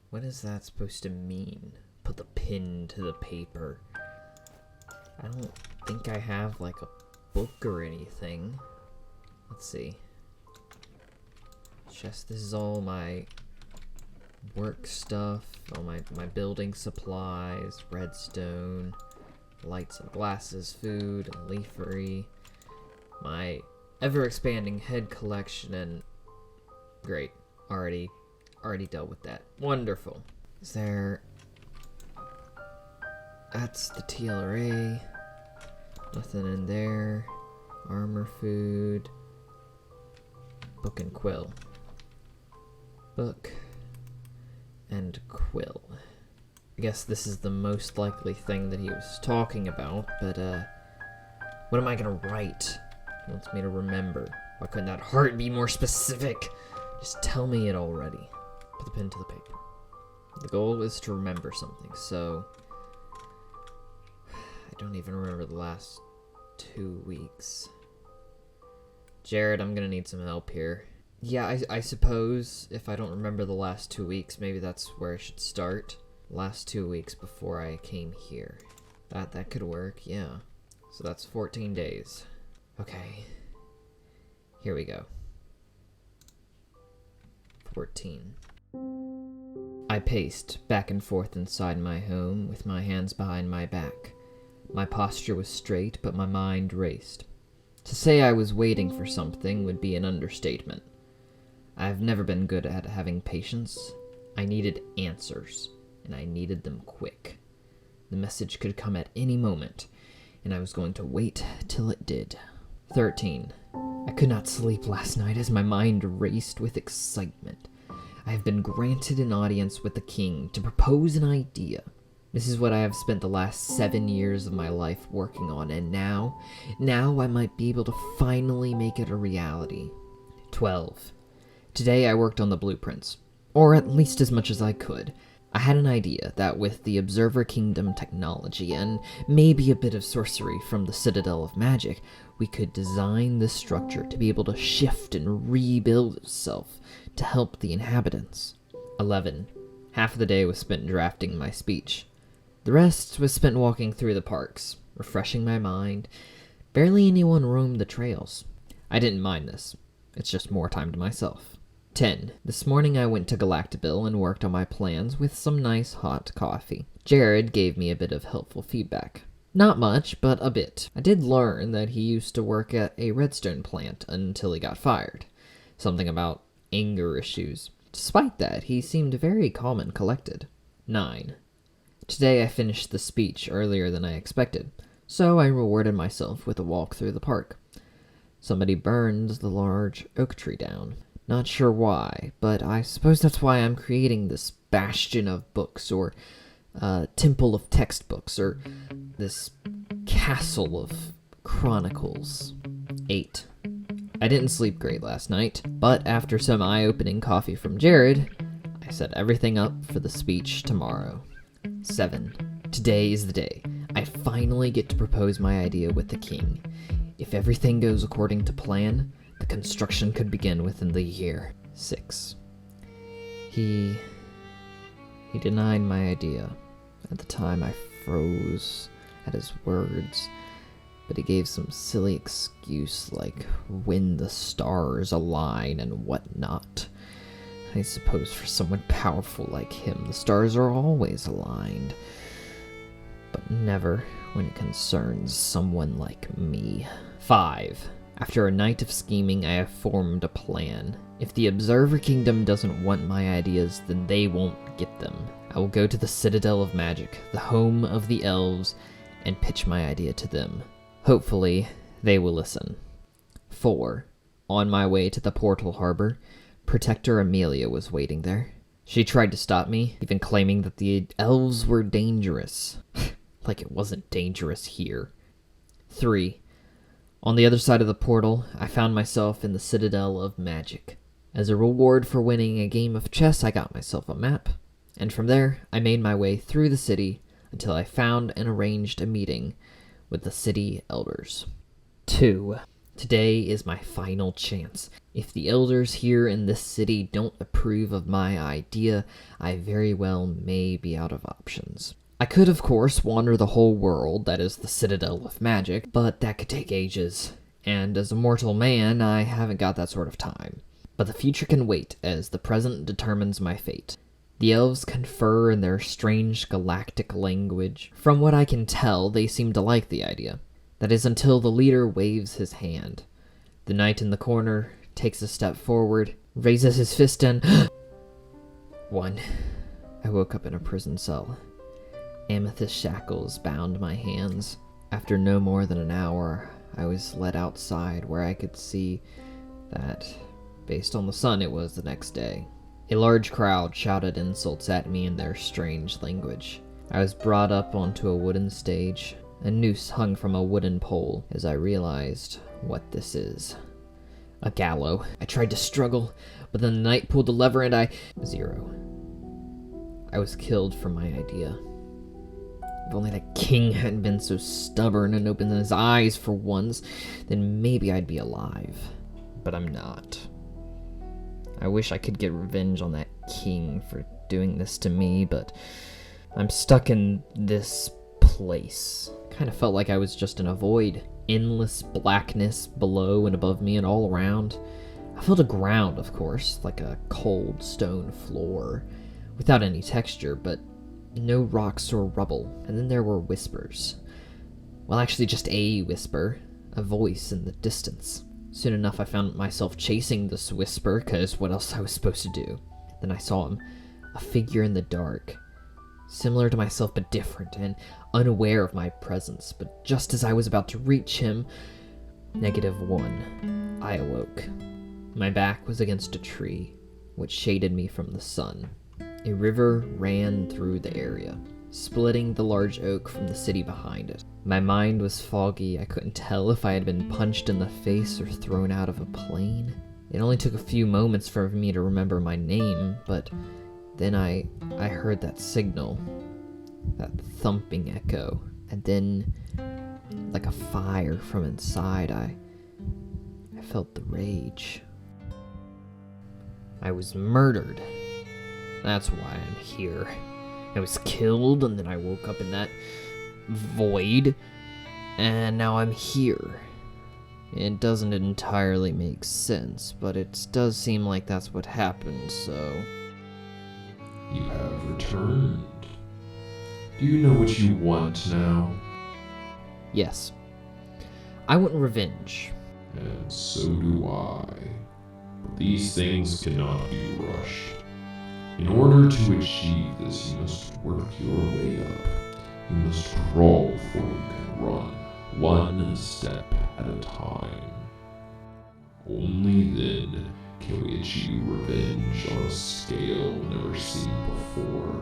What is that supposed to mean? Put the pen to the paper. I don't think I have, like, a book or anything. Let's see. Chest, this is all my work stuff, all my building supplies, redstone, lights and glasses, food, and leafery, my ever-expanding head collection, and great, already dealt with that. Wonderful. Is there... That's the TLRA. Nothing in there. Armor, food. Book and quill. Book and quill. I guess this is the most likely thing that he was talking about, but what am I gonna write? He wants me to remember. Why couldn't that heart be more specific? Just tell me it already. Put the pen to the paper. The goal is to remember something, so I don't even remember the last 2 weeks. Jared, I'm gonna need some help here. Yeah, I suppose if I don't remember the last 2 weeks, maybe that's where I should start. Last 2 weeks before I came here. That could work, yeah. So that's 14 days. Okay. Here we go. 14. I paced back and forth inside my home with my hands behind my back. My posture was straight, but my mind raced. To say I was waiting for something would be an understatement. I've never been good at having patience. I needed answers, and I needed them quick. The message could come at any moment, and I was going to wait till it did. 13. I could not sleep last night as my mind raced with excitement. I have been granted an audience with the king to propose an idea. This is what I have spent the last 7 years of my life working on, and now I might be able to finally make it a reality. 12. Today I worked on the blueprints, or at least as much as I could. I had an idea that with the Observer Kingdom technology and maybe a bit of sorcery from the Citadel of Magic, we could design this structure to be able to shift and rebuild itself to help the inhabitants. 11. Half of the day was spent drafting my speech. The rest was spent walking through the parks, refreshing my mind. Barely anyone roamed the trails. I didn't mind this. It's just more time to myself. 10. This morning I went to Galactabil and worked on my plans with some nice hot coffee. Jared gave me a bit of helpful feedback. Not much, but a bit. I did learn that he used to work at a redstone plant until he got fired. Something about anger issues. Despite that, he seemed very calm and collected. 9. Today I finished the speech earlier than I expected, so I rewarded myself with a walk through the park. Somebody burned the large oak tree down. Not sure why, but I suppose that's why I'm creating this bastion of books, or temple of textbooks, or this castle of chronicles. 8. I didn't sleep great last night, but after some eye-opening coffee from Jared, I set everything up for the speech tomorrow. 7. Today is the day. I finally get to propose my idea with the king. If everything goes according to plan, the construction could begin within the year. 6. He denied my idea. At the time, I froze at his words, but he gave some silly excuse like when the stars align and whatnot. I suppose for someone powerful like him, the stars are always aligned, but never when it concerns someone like me. 5. After a night of scheming, I have formed a plan. If the Observer Kingdom doesn't want my ideas, then they won't get them. I will go to the Citadel of Magic, the home of the elves, and pitch my idea to them. Hopefully, they will listen. 4. On my way to the portal harbor, Protector Amelia was waiting there. She tried to stop me, even claiming that the elves were dangerous. Like it wasn't dangerous here. 3. On the other side of the portal, I found myself in the Citadel of Magic. As a reward for winning a game of chess, I got myself a map, and from there, I made my way through the city until I found and arranged a meeting with the city elders. 2. Today is my final chance. If the elders here in this city don't approve of my idea, I very well may be out of options. I could, of course, wander the whole world, that is the Citadel of Magic, but that could take ages. And as a mortal man, I haven't got that sort of time. But the future can wait, as the present determines my fate. The elves confer in their strange galactic language. From what I can tell, they seem to like the idea. That is until the leader waves his hand. The knight in the corner takes a step forward, raises his fist and... 1. I woke up in a prison cell. Amethyst shackles bound my hands. After no more than an hour, I was led outside where I could see that, based on the sun, it was the next day. A large crowd shouted insults at me in their strange language. I was brought up onto a wooden stage. A noose hung from a wooden pole as I realized what this is. A gallows. I tried to struggle, but then the knight pulled the lever and I... 0. I was killed for my idea. If only that king hadn't been so stubborn and opened his eyes for once, then maybe I'd be alive. But I'm not. I wish I could get revenge on that king for doing this to me, but I'm stuck in this place. Kind of felt like I was just in a void. Endless blackness below and above me and all around. I felt a ground, of course, like a cold stone floor, without any texture, but no rocks or rubble. And then there were whispers. Well, actually just a whisper, a voice in the distance. Soon enough I found myself chasing this whisper, cause what else I was supposed to do? Then I saw him, a figure in the dark. Similar to myself, but different, and unaware of my presence. But just as I was about to reach him, -1, I awoke. My back was against a tree, which shaded me from the sun. A river ran through the area, splitting the large oak from the city behind it. My mind was foggy. I couldn't tell if I had been punched in the face or thrown out of a plane. It only took a few moments for me to remember my name, but... then I heard that signal, that thumping echo, and then, like a fire from inside, I felt the rage. I was murdered. That's why I'm here. I was killed, and then I woke up in that void, and now I'm here. It doesn't entirely make sense, but it does seem like that's what happened, so... You have returned. Do you know what you want now? Yes. I want revenge. And so do I. But these things cannot be rushed. In order to achieve this, you must work your way up. You must crawl before you can run, one step at a time. Only then can we achieve revenge on a scale never seen before.